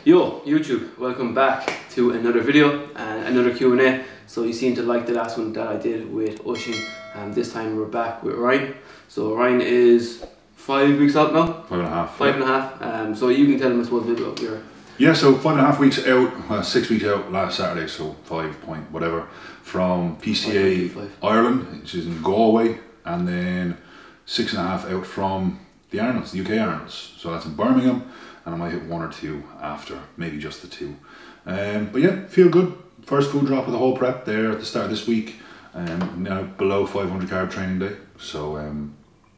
Yo, YouTube, welcome back to another video and another Q&A. So you seem to like the last one that I did with Oisín, and this time we're back with Ryan. So Ryan is 5 weeks out now? 5.5. 5.5. So you can tell him, I suppose, a bit about your... Yeah, so 5.5 weeks out, 6 weeks out last Saturday, so 5 point whatever, from PCA Ireland, which is in Galway, and then 6.5 out from the Arnolds, the UK Arnolds. So that's in Birmingham, and I might hit 1 or 2 after, maybe just the 2. But yeah, feel good. First food drop of the whole prep there at the start of this week. Now below 500 carb training day, so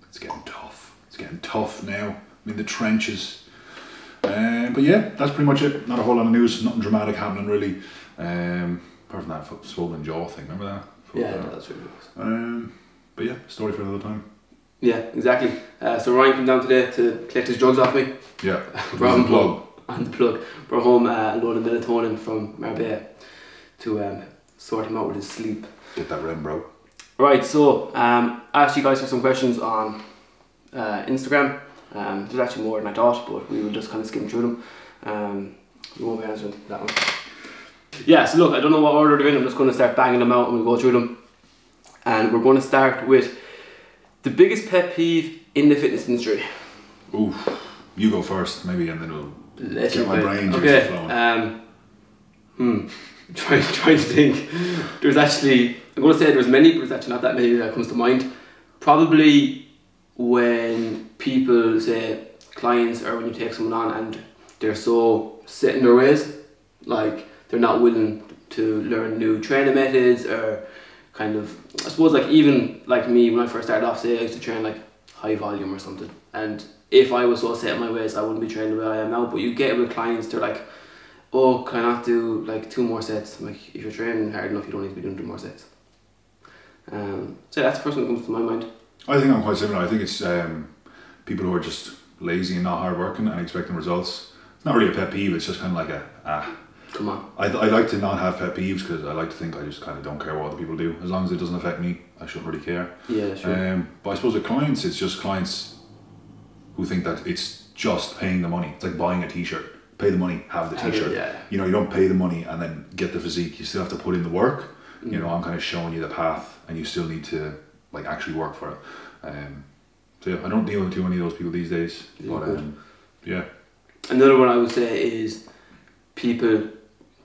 it's getting tough. It's getting tough now. I'm in the trenches. But yeah, that's pretty much it. Not a whole lot of news, nothing dramatic happening really. Apart from that swollen jaw thing, remember that? Yeah, that's really good. But yeah, story for another time. Yeah, exactly. So Ryan came down today to collect his drugs off me. Yeah, brought him home. On the plug. Brought home a load of melatonin from Marbella to sort him out with his sleep. Get that rem, bro. Right, so I asked you guys for some questions on Instagram. There's actually more than I thought, but we will just kind of skim through them. We won't be answering that one. Yeah, so look, I don't know what order they're in. I'm just going to start banging them out and we'll go through them. And we're going to start with the biggest pet peeve in the fitness industry. Ooh, you go first, maybe, and then we'll get my brain okay. flowing. Trying to think. There's actually, I'm going to say there's many, but there's actually not that many that comes to mind. Probably when people say, clients, or when you take someone on and they're so set in their ways, like they're not willing to learn new training methods, or kind of, I suppose, like even like me when I first started off, say I used to train like high volume or something, and if I was so set in my ways I wouldn't be training the way I am now. But you get with clients, they're like, oh, can I not do like 2 more sets? I'm like, if you're training hard enough, you don't need to be doing 2 more sets. So that's the first one that comes to my mind. I think I'm quite similar. I think it's people who are just lazy and not hard working and expecting results. It's not really a pet peeve, it's just kind of like come on. I like to not have pet peeves because I like to think I just kind of don't care what other people do. As long as it doesn't affect me, I shouldn't really care. Yeah, sure. But I suppose with clients, it's just clients who think that it's just paying the money. It's like buying a t-shirt. Pay the money, have the t-shirt. Yeah. You know, you don't pay the money and then get the physique. You still have to put in the work. You know, I'm kind of showing you the path, and you still need to like actually work for it. So yeah, I don't deal with too many of those people these days. Yeah, but yeah. Another one I would say is people,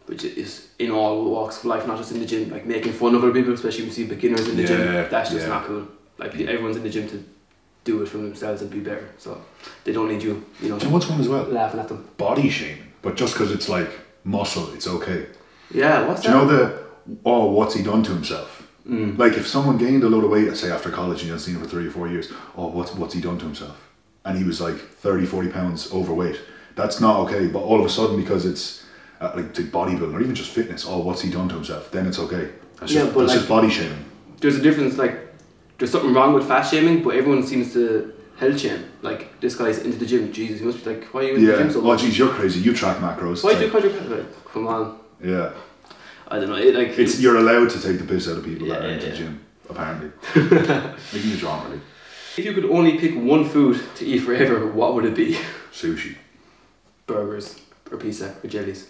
which is in all walks of life, not just in the gym, like making fun of other people, especially when you see beginners in the gym. That's just not cool. Like everyone's in the gym to do it for themselves and be better, so they don't need you, you know. And what's one as well? Laughing at them. Body shaming, but just because it's like muscle, it's okay. Yeah, what's that? Do you know the, oh, what's he done to himself? Like if someone gained a load of weight, let's say after college, and you haven't seen him for 3 or 4 years, oh, what's he done to himself? And he was like 30-40 pounds overweight. That's not okay, but all of a sudden, because it's like bodybuilding or even just fitness, oh, what's he done to himself? Then it's okay. That's just body shaming. There's a difference, like there's something wrong with fat shaming, but everyone seems to health shame. Like this guy's into the gym, Jesus, he must be like, why are you in the gym so much? Oh geez, you're crazy, you track macros. Why do you like, come on. Yeah. I don't know, you're allowed to take the piss out of people that are into the gym, apparently. Making you wrong, really. If you could only pick one food to eat forever, what would it be? Sushi. Burgers or pizza or jellies.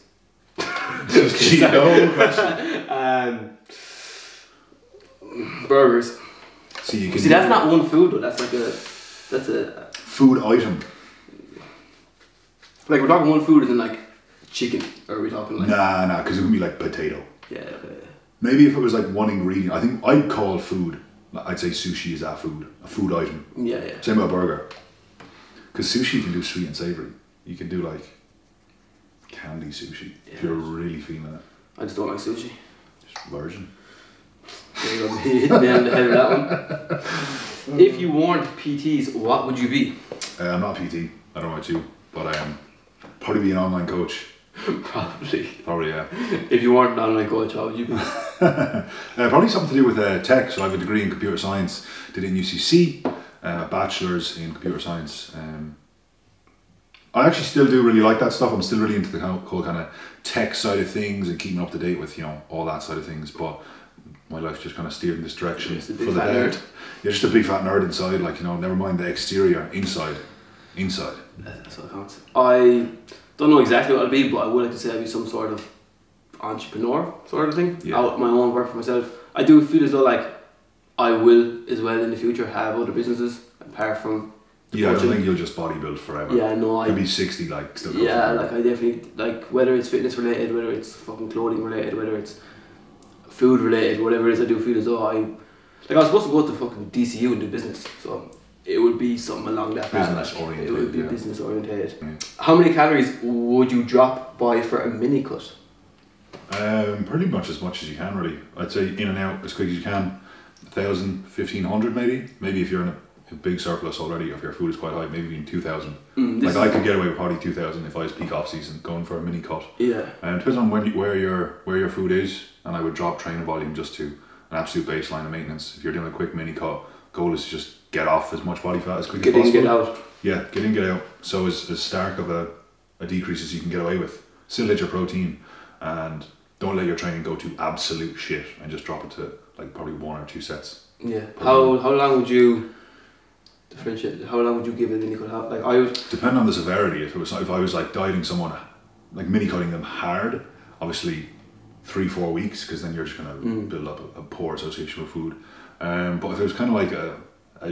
Sushi, no question. Burgers. See, that's not one food though. That's a food item. Like we're talking one food, isn't like chicken, or are we talking like? Nah, because it would be like potato. Yeah, okay. Maybe if it was like one ingredient, I think I'd call food. I'd say sushi is a food item. Yeah. Same about burger. Because sushi you can do sweet and savoury. You can do like candy sushi if you're really feeling it. I just don't like sushi. Just virgin. There you go, hit me on the head with that one. If you weren't PTs, what would you be? I'm not a PT, I don't know about you, but I am probably be an online coach. Probably, yeah. If you weren't an online coach, what would you be? Probably something to do with tech. So I have a degree in computer science, did it in UCC, a bachelor's in computer science. I actually still do really like that stuff. I'm still really into the whole kind of tech side of things and keeping up to date with, you know, all that side of things. But my life's just kind of steered in this direction for the nerd. Yeah, just a big fat nerd inside. Like, you know, never mind the exterior, inside. That's what counts. I don't know exactly what I'll be, but I would like to say I'll be some sort of entrepreneur sort of thing. Yeah. Out my own work for myself. I do feel as though like I will as well in the future have other businesses apart from Yeah, I don't think you'll just bodybuild forever. Yeah, no, You'll be 60, like, still yeah, like I definitely, like, whether it's fitness related, whether it's fucking clothing related, whether it's food related, whatever it is, I do feel as though I was supposed to go to fucking DCU and do business, so it would be something along that path. Business oriented. It would be yeah. business oriented. Yeah. How many calories would you drop by for a mini cut? Pretty much as you can, really. I'd say in and out as quick as you can. 1,000, 1,500 maybe. Maybe if you're in a big surplus already, if your food is quite high, maybe even 2,000. Like I could get away with probably 2,000 if I was peak off season going for a mini cut. Yeah. And it depends on where your food is, and I would drop training volume just to an absolute baseline of maintenance. If you're doing a quick mini cut, goal is to just get off as much body fat as quick as possible. Get in, get out. Yeah, get in, get out. So as stark of a decrease as you can get away with. Still hit your protein, and don't let your training go to absolute shit and just drop it to like probably 1 or 2 sets. Yeah. How long would you differentiate? How long would you give a mini cut? Like I would. Depend on the severity. If I was like dieting someone, like mini cutting them hard, obviously 3-4 weeks, because then you're just gonna build up a poor association with food. But if it was kind of like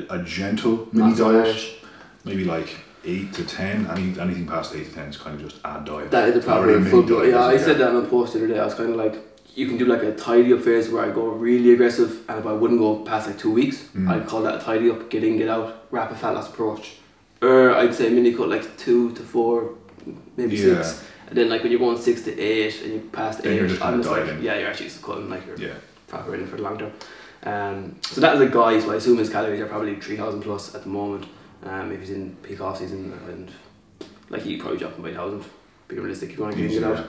a gentle mini diet, maybe like 8 to 10. Anything past 8 to 10 is kind of just ad diet. That is the proper food diet. Yeah, I said that in a post the other day. I was kind of like, you can do like a tidy up phase where I go really aggressive, and if I wouldn't go past like 2 weeks, I'd call that a tidy up, get in, get out, rapid fat loss approach. Or I'd say mini cut like 2 to 4, maybe 6. And then like when you're going 6 to 8 and you past 8, you're just I'm just like, yeah, you're actually just cutting like you're proper in for the long term. So that is a guy, so I assume his calories are probably 3,000 plus at the moment. If he's in peak off season, and like he'd probably drop him by 1,000. Be realistic if you want to get out.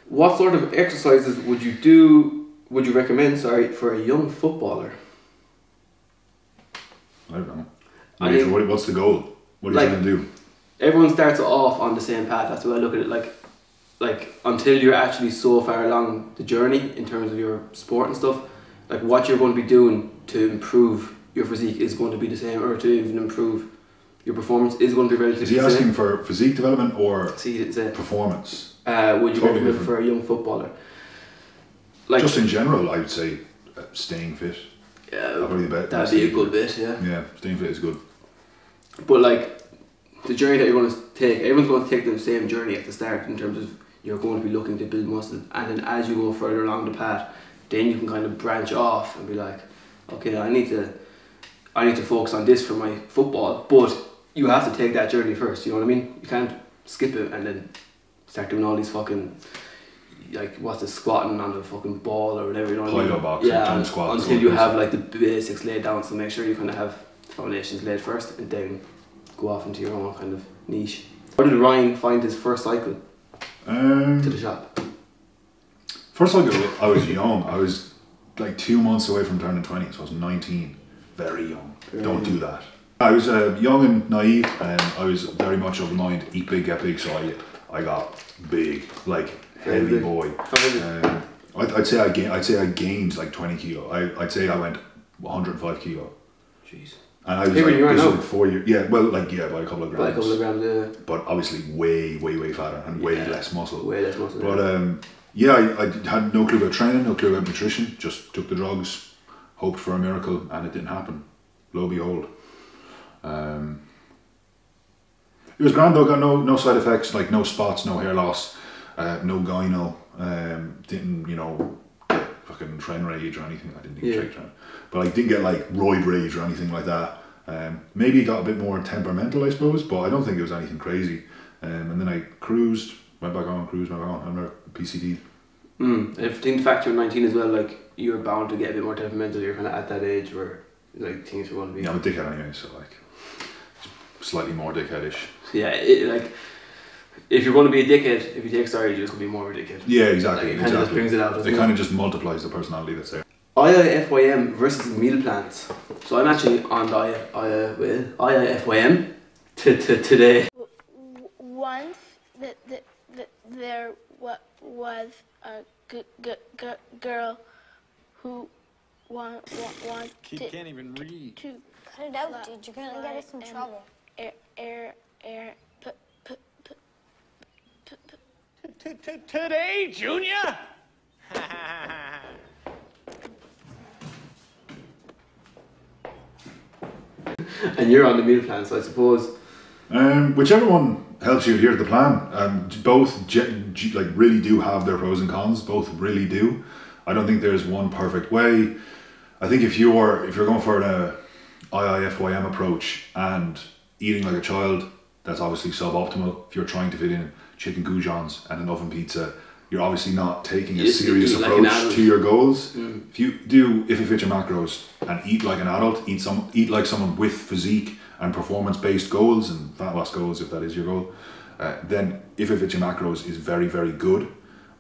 What sort of exercises would you recommend? For a young footballer? I don't know. What's the goal? What are you trying to do? Everyone starts off on the same path. That's the way I look at it. Like until you're actually so far along the journey in terms of your sport and stuff, like what you're going to be doing to improve your physique is going to be the same, or to even improve your performance is going to be relatively the same. Is he asking for physique development or See, it's performance? Would you recommend for a young footballer? Like, just in general, I would say staying fit. Yeah, that'd be a good bit. Yeah, staying fit is good. But like the journey that you're going to take, everyone's going to take the same journey at the start in terms of you're going to be looking to build muscle, and then as you go further along the path, then you can kind of branch off and be like, okay, I need to focus on this for my football, but you have to take that journey first, you know what I mean? You can't skip it and then start doing all these fucking, like, what's the squatting on the fucking ball or whatever, you know what I mean? Plyo box, jump squats. Until you have like the basics laid down, so make sure you kind of have foundations laid first and then go off into your own kind of niche. How did Ryan find his first cycle to the shop? First cycle, I was young. I was like 2 months away from turning 20, so I was 19. Very young. Don't do that. I was young and naive, and I was very much of the mind, eat big, get big, so I got big, like heavy boy. I'd say I gained like 20 kilo. I'd say I went 105 kilo. Jeez. And I was like 4 years. Yeah, well, like by a couple of grams. By a couple of grams, yeah. But obviously way fatter and way less muscle. Way less muscle. But I had no clue about training, no clue about nutrition. Just took the drugs, hoped for a miracle, and it didn't happen. Lo and behold. It was grand though. Got no side effects, like no spots, no hair loss, no gyno. Didn't get fucking tren rage or anything. I didn't get tren, but I didn't get like roid rage or anything like that. Maybe got a bit more temperamental, I suppose, but I don't think it was anything crazy. And then I cruised, went back on. I remember PCD. I think the fact you're 19 as well, like you're bound to get a bit more temperamental. You're kind of at that age where like things are going to be. Yeah, I'm a dickhead anyway, so like slightly more dickheadish. Yeah, like if you're going to be a dickhead, if you take steroids, you're just going to be more of a dickhead. Yeah, exactly. Like, it kind of just brings it out. It kind of just multiplies the personality that's there. IIFYM versus meal plans. So I'm actually on diet with IIFYM today. Once there was a girl who wanted Kid can't even read. to cut it out, dude. You're gonna get us in trouble. Today, Junior? And you're on the meal plan, so I suppose. Whichever one helps you adhere to the plan. Both like really do have their pros and cons. Both really do. I don't think there's one perfect way. I think if you're going for an IIFYM approach and eating like a child, that's obviously suboptimal. If you're trying to fit in chicken goujons and an oven pizza, you're obviously not taking a serious approach to your goals. If you do IIFYM macros and eat like an adult, eat like someone with physique and performance-based goals and fat loss goals, if that is your goal, then IIFYM macros is very, very good.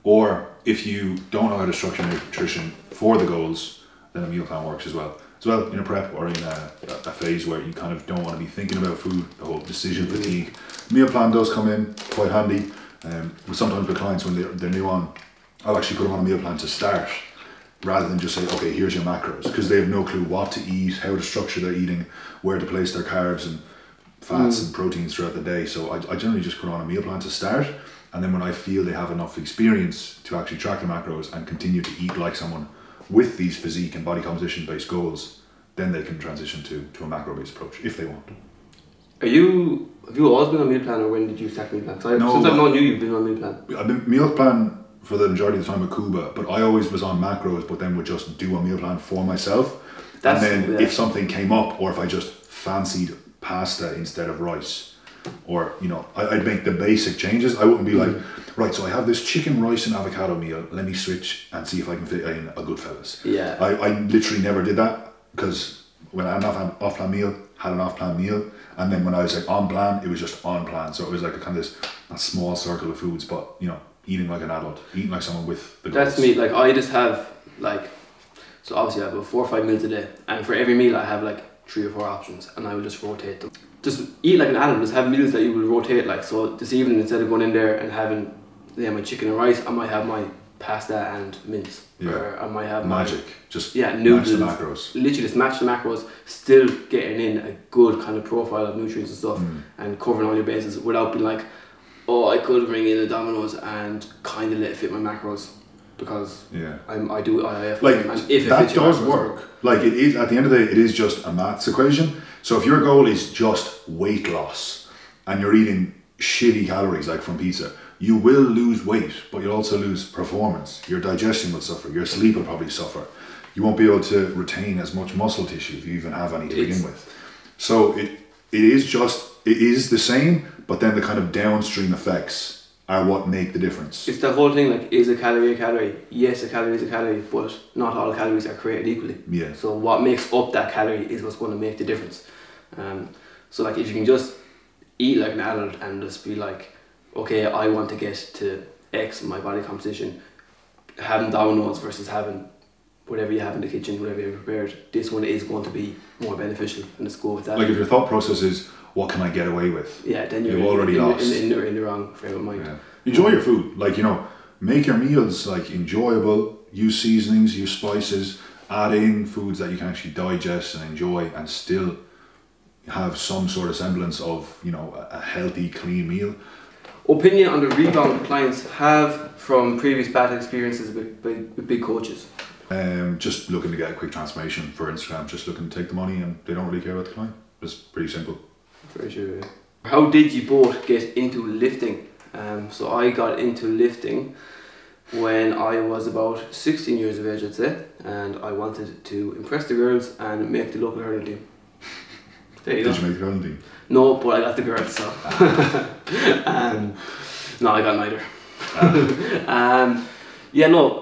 Or if you don't know how to structure nutrition for the goals, then a meal plan works as well. As well in a prep or in a phase where you kind of don't want to be thinking about food, the whole decision fatigue. Meal plan does come in quite handy. But sometimes with clients when they're new on, I'll actually put them on a meal plan to start rather than just say, okay, here's your macros, because they have no clue what to eat, how to structure their eating, where to place their carbs and fats and proteins throughout the day. So I generally just put on a meal plan to start, and then when I feel they have enough experience to actually track the macros and continue to eat like someone with these physique and body composition based goals, then they can transition to a macro based approach if they want. Have you always been on meal plan, or when did you start meal plan? Since I've known you, you've been on meal plan. I've been meal plan for the majority of the time at Cuba, but I always was on macros, but then would just do a meal plan for myself. And then if something came up, or if I just fancied pasta instead of rice, or I'd make the basic changes. I wouldn't be like, right, so I have this chicken, rice and avocado meal, let me switch and see if I can fit in a Goodfellas. Yeah. I literally never did that, because when I had an off-plan meal, had an off-plan meal, and then when I was like on plan, it was just on plan. So it was like a kind of a small circle of foods, but eating like an adult, eating like someone with the goals. That's me. Like I just have so obviously I have about 4 or 5 meals a day, and for every meal I have like 3 or 4 options, and I will just rotate them. Just eat like an adult. Just have meals that you will rotate. Like, so this evening, instead of going in there and having my chicken and rice, I might have my pasta and mince. Yeah. Or I might have magic. Just noodles. Match the macros. Literally just match the macros, still getting in a good kind of profile of nutrients and stuff, and covering all your bases without being like, oh, I could bring in a Domino's and kind of let it fit my macros, because I do IIF. Like, and if that does work. Like, it is, at the end of the day, it is just a maths equation. So if your goal is just weight loss and you're eating shitty calories like from pizza, you will lose weight, but you'll also lose performance. Your digestion will suffer. Your sleep will probably suffer. You won't be able to retain as much muscle tissue if you even have any to begin with. So it is the same, but then the kind of downstream effects are what make the difference. It's the whole thing, like, is a calorie a calorie? Yes, a calorie is a calorie, but not all calories are created equally. Yeah. So what makes up that calorie is what's going to make the difference. So like, if you can just eat like an adult and just be like, okay, I want to get to X in my body composition, having Domino's versus having whatever you have in the kitchen, whatever you've prepared, this one is going to be more beneficial, and let's go with that. Like, if your thought process is, what can I get away with? Yeah, then you've already lost. In the wrong frame of mind. Yeah. Enjoy your food. Like, make your meals like enjoyable, use seasonings, use spices, add in foods that you can actually digest and enjoy and still have some sort of semblance of, a healthy, clean meal. Opinion on the rebound clients have from previous bad experiences with big coaches? Just looking to get a quick transformation for Instagram, just looking to take the money, and they don't really care about the client. It's pretty simple. Very sure. How did you both get into lifting? So I got into lifting when I was about 16 years of age, I'd say, and I wanted to impress the girls and make the local hurling team. There you go. Did you make the hurling team? No, but I got the girls, so. No, I got neither.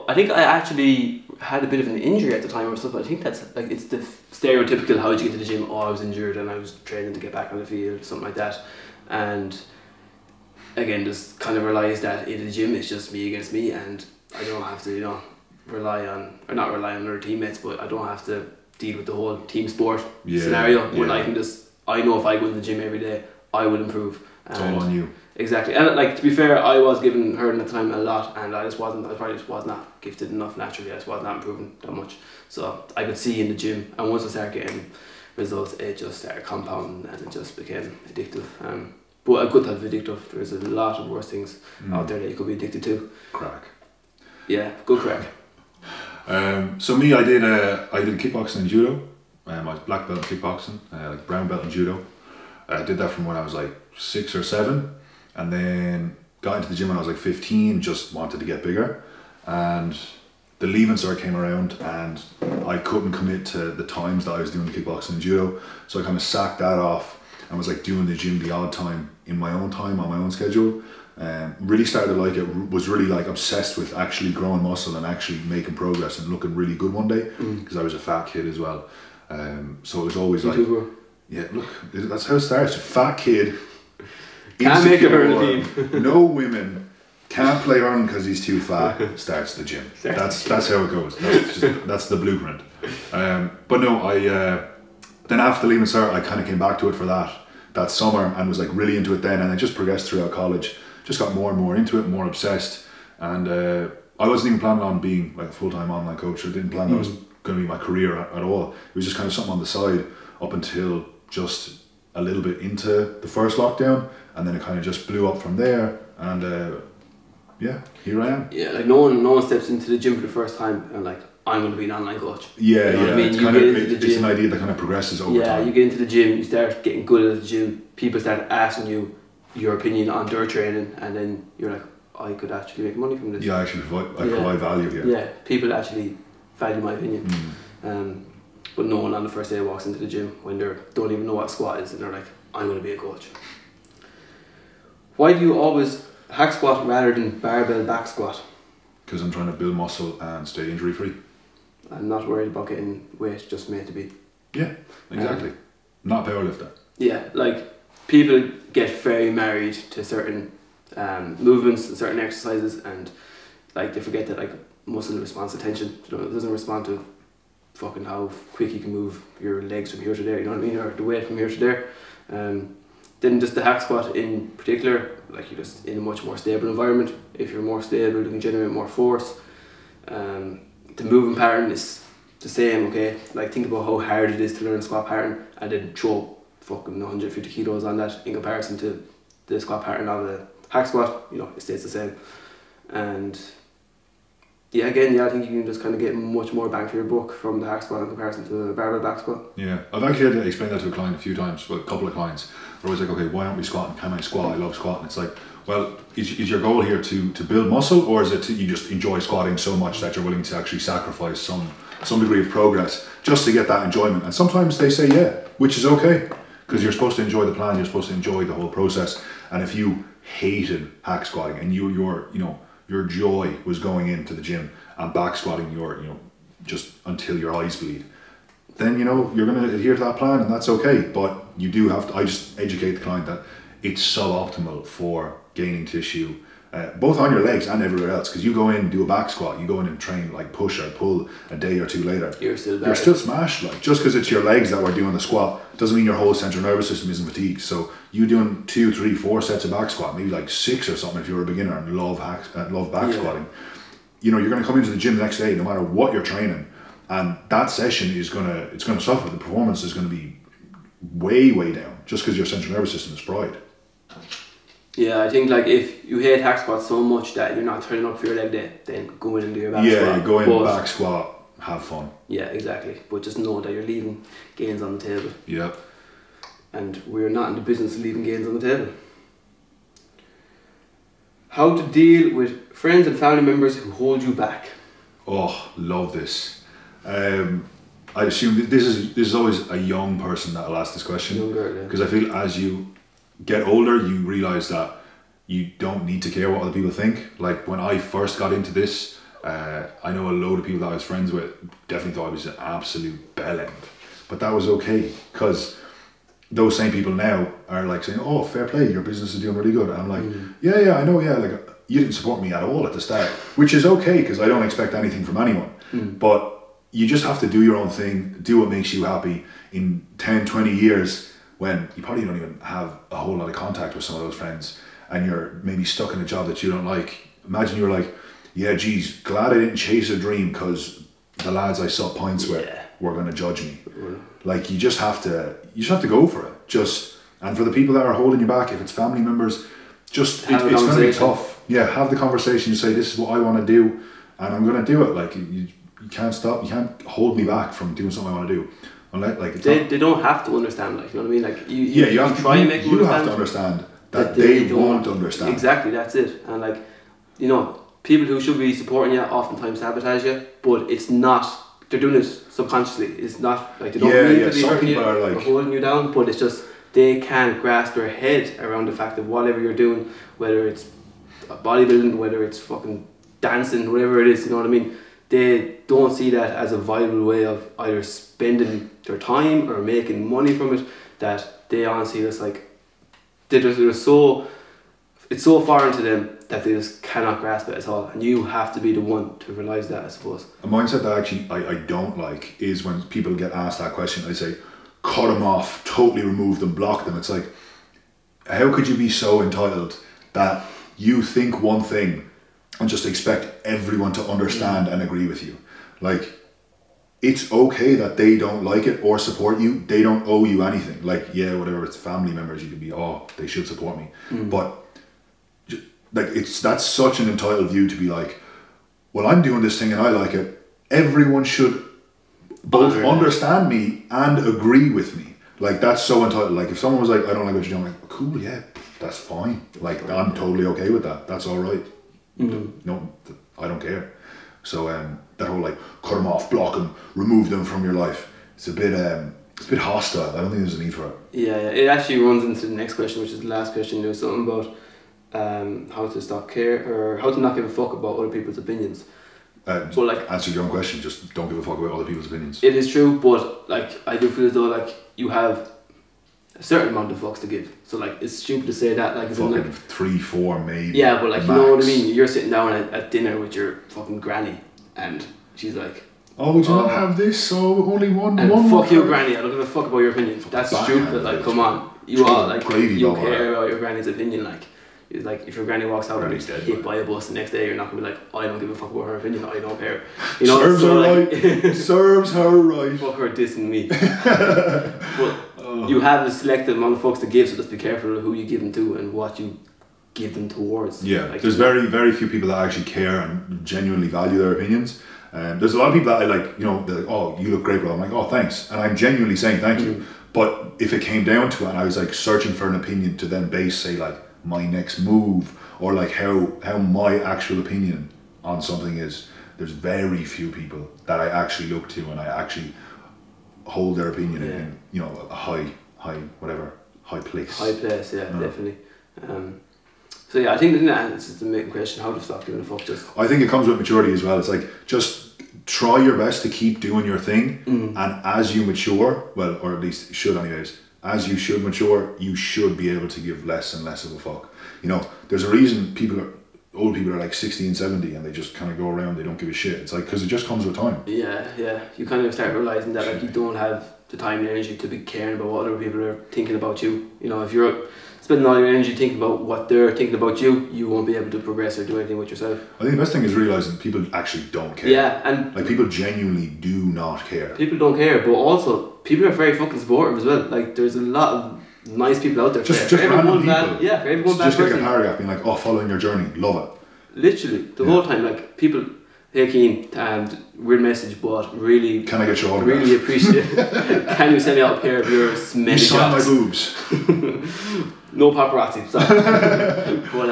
I think I actually had a bit of an injury at the time or something. I think that's like, it's the stereotypical, how did you get to the gym? Oh, I was injured and I was training to get back on the field, something like that. And again, just kind of realised that in the gym it's just me against me, and I don't have to, not rely on other teammates, but I don't have to deal with the whole team sport scenario. When I know if I go to the gym every day, I will improve. It's all on you. Exactly, and like, to be fair, I was giving hurling at the time a lot, and I probably just was not gifted enough naturally. I just was not improving that much, so I could see in the gym, and once I started getting results, it just started compounding and it just became addictive. But a good type of addictive. There's a lot of worse things out there that you could be addicted to. Crack. Yeah, good crack. So me, I did kickboxing and judo. I was black belt in kickboxing, like brown belt in judo. I did that from when I was like 6 or 7, and then got into the gym when I was like 15. Just wanted to get bigger, and the leaving cert came around, and I couldn't commit to the times that I was doing the kickboxing and judo. So I kind of sacked that off and was like doing the gym the odd time in my own time on my own schedule. Really started to like it, was really like obsessed with actually growing muscle and actually making progress and looking really good one day, because I was a fat kid as well. So it was always like, yeah, look, that's how it starts. A fat kid, can't make a hurling team. No women, can't play hurling because he's too fat. Starts the gym. That's how it goes. That's the blueprint. But no, then after leaving cert, I kind of came back to it for that summer and was like really into it then, and I just progressed throughout college. Just got more and more into it, more obsessed, and I wasn't even planning on being like a full-time online coach. I didn't plan that was going to be my career at all. It was just kind of something on the side up until just a little bit into the first lockdown, and then it kind of just blew up from there, and yeah, here I am. Yeah, like no one steps into the gym for the first time and like, I'm going to be an online coach. Yeah, you know what I mean? It's, kind of, it's an idea that kind of progresses over time. Yeah, you get into the gym, you start getting good at the gym, people start asking you your opinion on their training, and then you're like, I could actually make money from this. Yeah, I actually provide value here. Yeah, people actually value my opinion. But no one on the first day walks into the gym when they don't even know what a squat is, and they're like, I'm going to be a coach. Why do you always hack squat rather than barbell back squat? Because I'm trying to build muscle and stay injury free. I'm not worried about getting weight just made to be. Yeah, exactly. Not a powerlifter. Yeah, like people get very married to certain movements and certain exercises, and like they forget that like muscle responds to tension. You know, it doesn't respond to fucking how quick you can move your legs from here to there. You know what I mean, or the weight from here to there. Then just the hack squat in particular, like you're just in a much more stable environment. If you're more stable, you can generate more force. The movement pattern is the same, okay? Like think about how hard it is to learn a squat pattern and then throw fucking 150 kilos on that in comparison to the squat pattern of a hack squat. You know, it stays the same. And yeah, again, I think you can just kind of get much more bang for your buck from the hack squat in comparison to the barbell back squat. Yeah, I've actually had to explain that to a client a few times, well, a couple of clients. They're always like, okay, why aren't we squatting? Can I squat? I love squatting. It's like, well, is your goal here to build muscle, or is it you just enjoy squatting so much that you're willing to actually sacrifice some degree of progress just to get that enjoyment? And sometimes they say yeah, which is okay, because you're supposed to enjoy the plan, you're supposed to enjoy the whole process. And if you hated hack squatting and your joy was going into the gym and back squatting just until your eyes bleed, then you're going to adhere to that plan, and that's okay. But you do have to, I just educate the client that it's suboptimal for gaining tissue, both on your legs and everywhere else, because you go in, do a back squat, you go in and train like push or pull a day or two later, you're still smashed. Like, just because it's your legs that were doing the squat doesn't mean your whole central nervous system isn't fatigued. So you doing 2, 3, 4 sets of back squat, maybe like 6 or something if you're a beginner and love back squatting, you're going to come into the gym the next day no matter what you're training, and that session is going to suffer. The performance is going to be way down just because your central nervous system is fried. Yeah, I think like if you hate hack squats so much that you're not turning up for your leg day, then go in and do your back squat. Yeah, go in, back squat, have fun. Yeah, exactly. But just know that you're leaving gains on the table. Yeah. And we're not in the business of leaving gains on the table. How to deal with friends and family members who hold you back. Oh, love this. I assume this is always a young person that'll ask this question, because I feel as you get older, you realise that you don't need to care what other people think. Like when I first got into this, I know a load of people that I was friends with definitely thought I was an absolute bellend, but that was okay, because those same people now are like saying, oh, fair play, your business is doing really good. And I'm like, yeah, I know, yeah, like you didn't support me at all at the start, which is okay, because I don't expect anything from anyone. But you just have to do your own thing, do what makes you happy. In 10, 20 years, when you probably don't even have a whole lot of contact with some of those friends, and you're maybe stuck in a job that you don't like. Imagine you're like, yeah, geez, glad I didn't chase a dream because the lads I saw pints with were going to judge me. Like you just have to go for it. Just And for the people that are holding you back, if it's family members, just it's going to be tough. Yeah, have the conversation. You say, this is what I want to do, and I'm going to do it. Like you can't stop. You can't hold me back from doing something I want to do. Unless, like they don't have to understand. Like, you know what I mean? Like you have to try and make them understand. You have to understand that they won't understand. Exactly, that's it. And like, you know, people who should be supporting you oftentimes sabotage you, but it's not. They're doing it subconsciously. It's not like they don't mean to be hurting you or holding you down, but it's just they can't grasp their head around the fact that whatever you're doing, whether it's bodybuilding, whether it's fucking dancing, whatever it is, you know what I mean? They don't see that as a viable way of either spending their time or making money from it, that they honestly just like, it's so foreign to them that they just cannot grasp it at all, and you have to be the one to realise that, I suppose. A mindset that actually I don't like is when people get asked that question, I say, cut them off, totally remove them, block them. It's like, how could you be so entitled that you think one thing and just expect everyone to understand and agree with you? Like, it's okay that they don't like it or support you. They don't owe you anything. Like, yeah, whatever, it's family members, you could be, oh, they should support me. But like, that's such an entitled view to be like, well, I'm doing this thing and I like it. Everyone should both understand me and agree with me. Like, that's so entitled. Like, if someone was like, I don't like what you're doing, I'm like, cool, yeah, that's fine. Like, I'm totally okay with that. That's all right. No, I don't care. So that whole like, cut them off, block them, remove them from your life, it's a bit hostile. I don't think there's a need for it. Yeah, it actually runs into the next question, which is the last question. There was something about how to stop care, or how to not give a fuck about other people's opinions. But like, answer your own question, just don't give a fuck about other people's opinions. It is true, but like, I do feel as though like you have a certain amount of fucks to give. So like, it's stupid to say that, like, fucking like 3, 4 maybe. Yeah, but like, max. you know what I mean? You're sitting down at dinner with your fucking granny, and she's like, oh, would you not have this? So only one. Fuck you, granny. I don't give a fuck about your opinion. That's stupid. Like, come on, you are like, you care about your granny's opinion. Like, it's like, if your granny walks out and gets hit by a bus the next day, you're not gonna be like, I don't give a fuck about her opinion. I don't care. You know, serves so her like, right. Serves her right. Fuck her dissing me. But you have a selective amount of fucks to give, so just be careful of who you give them to and what you give them towards. Yeah, like, there's very, very few people that actually care and genuinely value their opinions. There's a lot of people that I like, you know, they're like, oh, you look great, bro. I'm like, oh, thanks. And I'm genuinely saying thank you. But if it came down to it and I was like searching for an opinion to then base, say, like, my next move, or like how my actual opinion on something is, there's very few people that I actually look to and I actually hold their opinion in, you know, a high place. High place, yeah, definitely. So yeah, I think that's just the main question, how to stop giving a fuck. I think it comes with maturity as well. It's like, just try your best to keep doing your thing, and as you mature, well, or at least should anyways, as you should mature, you should be able to give less and less of a fuck. You know, there's a reason old people are like 60 and 70 and they just kind of go around, they don't give a shit. It's like, because it just comes with time. Yeah, you kind of start realising that like, you don't have the time and energy to be caring about what other people are thinking about you. You know, if you're spending all your energy thinking about what they're thinking about you, you won't be able to progress or do anything with yourself. I think the best thing is realising people actually don't care. Yeah, and like, people genuinely do not care. People don't care, but also people are very fucking supportive as well. Like, there's a lot of nice people out there. Just random people. Yeah, for everyone bad just person. Like a paragraph being like, oh, following your journey, love it. Literally, the whole time, like, people, hey Keen, weird message, but really, can I get your autograph? Really appreciate it. Can you send me out a pair of your smelly shots? You sign my boobs. No paparazzi, sorry. But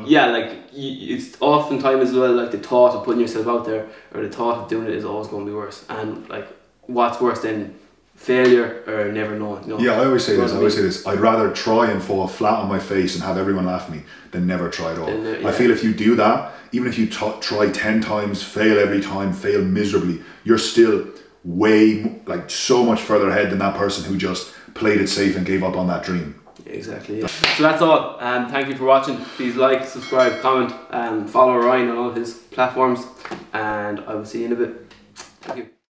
yeah, like, it's oftentimes as well, like, the thought of putting yourself out there, or the thought of doing it, is always going to be worse. And like, what's worse than failure or never knowing? You know? Yeah, I always say this. I'd rather try and fall flat on my face and have everyone laugh at me than never try at all. I feel if you do that, even if you try 10 times, fail every time, fail miserably, you're still way, like, so much further ahead than that person who just played it safe and gave up on that dream. Exactly. Yeah. So that's all. Thank you for watching. Please like, subscribe, comment, and follow Ryan on all his platforms. And I will see you in a bit. Thank you.